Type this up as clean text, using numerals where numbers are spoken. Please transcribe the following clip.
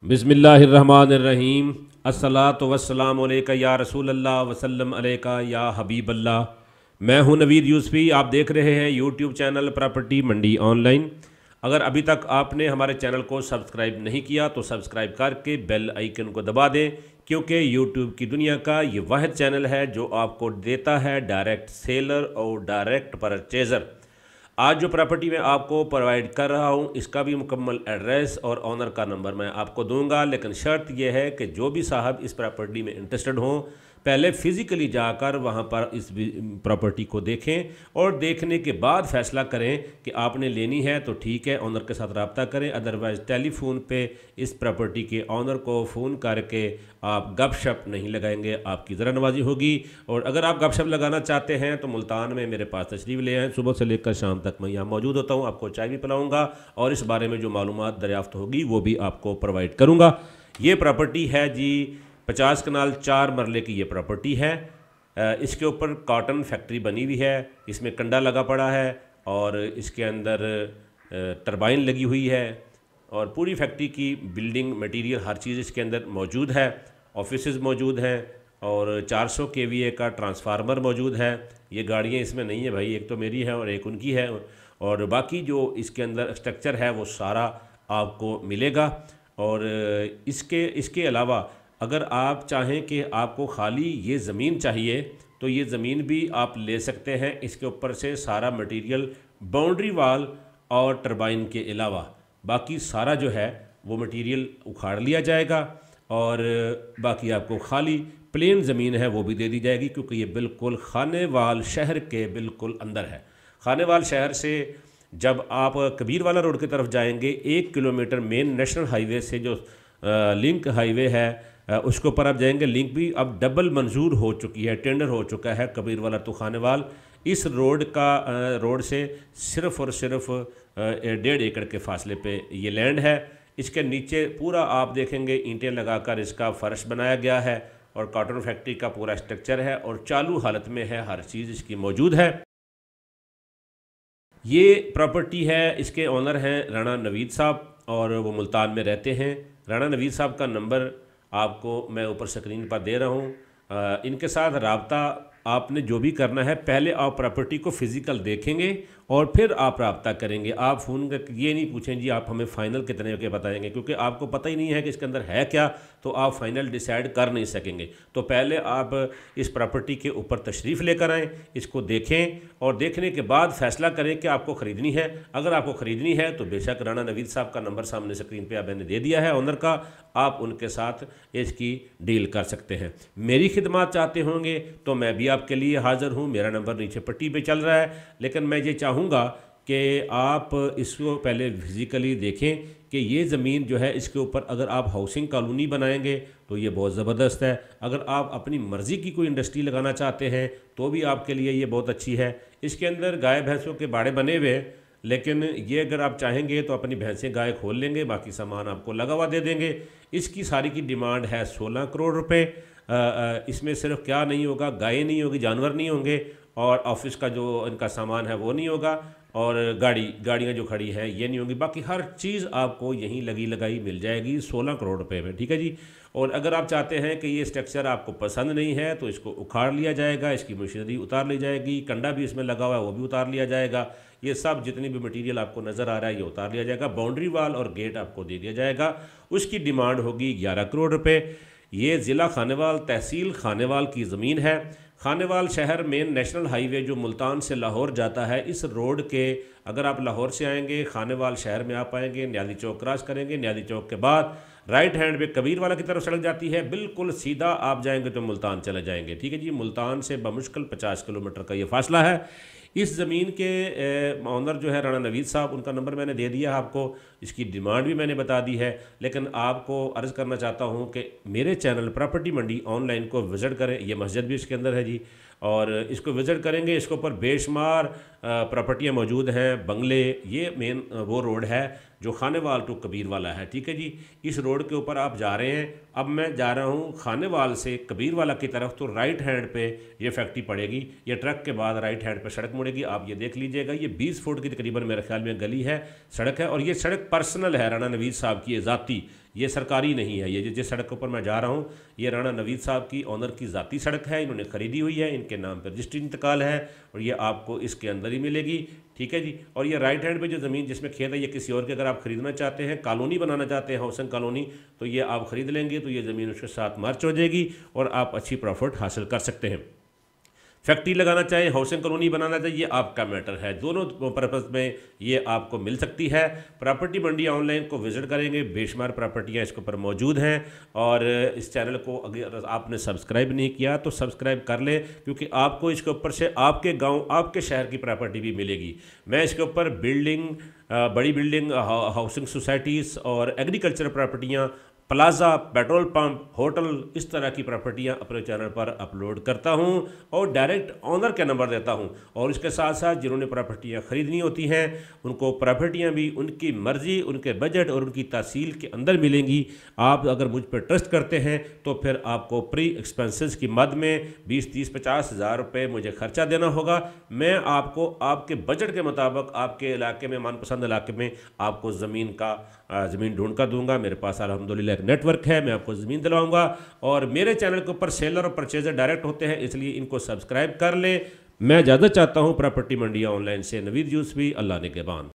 बिस्मिल्लाहिर्रहमानिर्रहीम। अस्सलातु वस्सलामु अलैका या रसूल अल्लाह वसल्लम अलैका या हबीब अल्लाह। मैं हूं नवीद यूसुफी। आप देख रहे हैं यूट्यूब चैनल प्रॉपर्टी मंडी ऑनलाइन। अगर अभी तक आपने हमारे चैनल को सब्सक्राइब नहीं किया तो सब्सक्राइब करके बेल आइकन को दबा दें, क्योंकि यूट्यूब की दुनिया का ये वाहिद चैनल है जो आपको देता है डायरेक्ट सेलर और डायरेक्ट परचेज़र। आज जो प्रॉपर्टी मैं आपको प्रोवाइड कर रहा हूं, इसका भी मुकम्मल एड्रेस और ऑनर का नंबर मैं आपको दूंगा, लेकिन शर्त यह है कि जो भी साहब इस प्रॉपर्टी में इंटरेस्टेड हों पहले फ़िज़िकली जाकर वहां पर इस प्रॉपर्टी को देखें और देखने के बाद फ़ैसला करें कि आपने लेनी है तो ठीक है, ऑनर के साथ रब्ता करें। अदरवाइज़ टेलीफोन पे इस प्रॉपर्टी के ऑनर को फ़ोन करके आप गपशप नहीं लगाएंगे, आपकी ज़रा नवाजी होगी। और अगर आप गपशप लगाना चाहते हैं तो मुल्तान में मेरे पास तशरीफ़ ले आएँ। सुबह से लेकर शाम तक मैं यहाँ मौजूद होता हूँ, आपको चाय भी पिलाऊँगा और इस बारे में जो मालूमात दरियाफ़्त होगी वो भी आपको प्रोवाइड करूँगा। ये प्रॉपर्टी है जी 50 कनाल 4 मरले की ये प्रॉपर्टी है। इसके ऊपर कॉटन फैक्ट्री बनी हुई है, इसमें कंडा लगा पड़ा है और इसके अंदर टरबाइन लगी हुई है और पूरी फैक्ट्री की बिल्डिंग मटेरियल हर चीज़ इसके अंदर मौजूद है। ऑफिसेज मौजूद हैं और 400 केवीए का ट्रांसफार्मर मौजूद है। ये गाड़ियाँ इसमें नहीं है भाई, एक तो मेरी है और एक उनकी है, और बाकी जो इसके अंदर स्ट्रक्चर है वो सारा आपको मिलेगा। और इसके अलावा अगर आप चाहें कि आपको खाली ये ज़मीन चाहिए तो ये ज़मीन भी आप ले सकते हैं। इसके ऊपर से सारा मटेरियल बाउंड्री वाल और टरबाइन के अलावा बाकी सारा जो है वो मटेरियल उखाड़ लिया जाएगा और बाकी आपको खाली प्लेन ज़मीन है वो भी दे दी जाएगी, क्योंकि ये बिल्कुल खानेवाल शहर के बिल्कुल अंदर है। खानेवाल शहर से जब आप कबीरवाला रोड की तरफ जाएंगे 1 किलोमीटर मेन नेशनल हाईवे से जो लिंक हाईवे है उसके ऊपर आप जाएंगे। लिंक भी अब डबल मंजूर हो चुकी है, टेंडर हो चुका है कबीरवाला तो खानेवाल। इस रोड से सिर्फ़ और सिर्फ 1.5 एकड़ के फासले पे ये लैंड है। इसके नीचे पूरा आप देखेंगे ईंटें लगाकर इसका फ़र्श बनाया गया है और कॉटन फैक्ट्री का पूरा स्ट्रक्चर है और चालू हालत में है, हर चीज़ इसकी मौजूद है। ये प्रॉपर्टी है, इसके ऑनर हैं राणा नवीद साहब और वो मुल्तान में रहते हैं। राणा नवीद साहब का नंबर आपको मैं ऊपर स्क्रीन पर दे रहा हूँ। इनके साथ रब्ता आपने जो भी करना है, पहले आप प्रॉपर्टी को फ़िज़िकल देखेंगे और फिर आप रब्ता करेंगे। आप फ़ोन कर ये नहीं पूछें जी आप हमें फ़ाइनल कितने के बताएंगे, क्योंकि आपको पता ही नहीं है कि इसके अंदर है क्या, तो आप फ़ाइनल डिसाइड कर नहीं सकेंगे। तो पहले आप इस प्रॉपर्टी के ऊपर तशरीफ़ लेकर आएँ, इसको देखें और देखने के बाद फ़ैसला करें कि आपको ख़रीदनी है। अगर आपको ख़रीदनी है तो बेशक राणा नवीद साहब का नंबर सामने स्क्रीन पर मैंने दे दिया है ऑनर का, आप उनके साथ इसकी डील कर सकते हैं। मेरी खिदमत चाहते होंगे तो मैं भी आपके लिए हाज़िर हूँ। मेरा नंबर नीचे पट्टी पे चल रहा है, लेकिन मैं ये चाहूँगा कि आप इसको पहले फिज़िकली देखें कि ये ज़मीन जो है इसके ऊपर अगर आप हाउसिंग कॉलोनी बनाएंगे तो ये बहुत ज़बरदस्त है। अगर आप अपनी मर्ज़ी की कोई इंडस्ट्री लगाना चाहते हैं तो भी आपके लिए ये बहुत अच्छी है। इसके अंदर गाय भैंसों के बाड़े बने हुए हैं, लेकिन ये अगर आप चाहेंगे तो अपनी भैंसें गाय खोल लेंगे, बाकी सामान आपको लगा हुआ दे देंगे। इसकी सारी की डिमांड है 16 करोड़ रुपए। इसमें सिर्फ क्या नहीं होगा, गायें नहीं होगी, जानवर नहीं होंगे और ऑफिस का जो इनका सामान है वो नहीं होगा और गाड़ियाँ जो खड़ी हैं ये नहीं होंगी, बाकी हर चीज़ आपको यहीं लगी लगाई मिल जाएगी 16 करोड़ रुपए में, ठीक है जी। और अगर आप चाहते हैं कि ये स्ट्रक्चर आपको पसंद नहीं है तो इसको उखाड़ लिया जाएगा, इसकी मशीनरी उतार ली जाएगी, कंडा भी इसमें लगा हुआ है वो भी उतार लिया जाएगा, ये सब जितनी भी मटेरियल आपको नज़र आ रहा है ये उतार लिया जाएगा, बाउंड्री वाल और गेट आपको दे दिया जाएगा। उसकी डिमांड होगी 11 करोड़ रुपये। ये ज़िला खानेवाल तहसील खानेवाल की ज़मीन है। खानेवाल शहर मेन नेशनल हाईवे जो मुल्तान से लाहौर जाता है, इस रोड के अगर आप लाहौर से आएंगे खानेवाल शहर में आप आएंगे, न्याजी चौक क्रॉस करेंगे, न्याजी चौक के बाद राइट हैंड पे कबीरवाला की तरफ सड़क जाती है, बिल्कुल सीधा आप जाएंगे तो मुल्तान चले जाएंगे, ठीक है जी। मुल्तान से बमुश्किल 50 किलोमीटर का ये फासला है। इस ज़मीन के ऑनर जो है राणा नवीद साहब, उनका नंबर मैंने दे दिया है आपको, इसकी डिमांड भी मैंने बता दी है। लेकिन आपको अर्ज़ करना चाहता हूँ कि मेरे चैनल प्रॉपर्टी मंडी ऑनलाइन को विज़िट करें, ये मस्जिद भी इसके अंदर है जी, और इसको विज़िट करेंगे। इसके ऊपर बेशुमार प्रॉपर्टियाँ मौजूद हैं, बंगले। ये मेन वो रोड है जो खानेवाल टू कबीरवाला है, ठीक है जी। इस रोड के ऊपर आप जा रहे हैं, अब मैं जा रहा हूँ खानेवाल से कबीरवाला की तरफ, तो राइट हैंड पे ये फैक्ट्री पड़ेगी, ये ट्रक के बाद राइट हैंड पे सड़क मुड़ेगी, आप ये देख लीजिएगा। ये 20 फुट की तकरीबन मेरे ख्याल में गली है, सड़क है, और ये सड़क पर्सनल है राणा नवीद साहब की, ये ज़ाती, ये सरकारी नहीं है। ये जिस सड़क पर मैं जा रहा हूँ ये राणा नवीद साहब की ओनर की ज़ाती सड़क है, इन्होंने ख़रीदी हुई है, इनके नाम पर रजिस्ट्री इंतकाल है और ये आपको इसके अंदर ही मिलेगी। ठीक है जी। और ये राइट हैंड पे जो ज़मीन जिसमें खेत है ये किसी और के अगर आप ख़रीदना चाहते हैं, कॉलोनी बनाना चाहते हैं, हाउसिंग कॉलोनी, तो ये आप ख़रीद लेंगे तो ये ज़मीन उसके साथ मर्ज हो जाएगी और आप अच्छी प्रॉफिट हासिल कर सकते हैं। फैक्ट्री लगाना चाहे, हाउसिंग कॉलोनी बनाना चाहिए, आपका मैटर है। दोनों पर्पज़ में ये आपको मिल सकती है। प्रॉपर्टी मंडी ऑनलाइन को विज़िट करेंगे, बेशुमार प्रॉपर्टियाँ इसके ऊपर मौजूद हैं। और इस चैनल को अगर आपने सब्सक्राइब नहीं किया तो सब्सक्राइब कर लें, क्योंकि आपको इसके ऊपर से आपके गांव, आपके शहर की प्रॉपर्टी भी मिलेगी। मैं इसके ऊपर बिल्डिंग, बड़ी बिल्डिंग, हाउसिंग सोसाइटीज़ और एग्रीकल्चर प्रॉपर्टियाँ, प्लाजा, पेट्रोल पंप, होटल, इस तरह की प्रॉपर्टियां अपने चैनल पर अपलोड करता हूं और डायरेक्ट ऑनर का नंबर देता हूं। और इसके साथ साथ जिन्होंने प्रॉपर्टियां ख़रीदनी होती हैं उनको प्रॉपर्टियां भी उनकी मर्ज़ी, उनके बजट और उनकी तहसील के अंदर मिलेंगी। आप अगर मुझ पर ट्रस्ट करते हैं तो फिर आपको प्री एक्सपेंसेस की मद में 20, 30, 50 हज़ार रुपये मुझे ख़र्चा देना होगा। मैं आपको आपके बजट के मुताबिक आपके इलाके में, मनपसंद इलाके में आपको ज़मीन ढूंढ कर दूंगा। मेरे पास अल्हम्दुलिल्लाह एक नेटवर्क है, मैं आपको ज़मीन दिलवाऊंगा। और मेरे चैनल के ऊपर सेलर और परचेजर डायरेक्ट होते हैं, इसलिए इनको सब्सक्राइब कर ले। मैं इजाज़त चाहता हूँ प्रॉपर्टी मंडिया ऑनलाइन से। नवीद यूसुफी, अल्लाह निगहबान।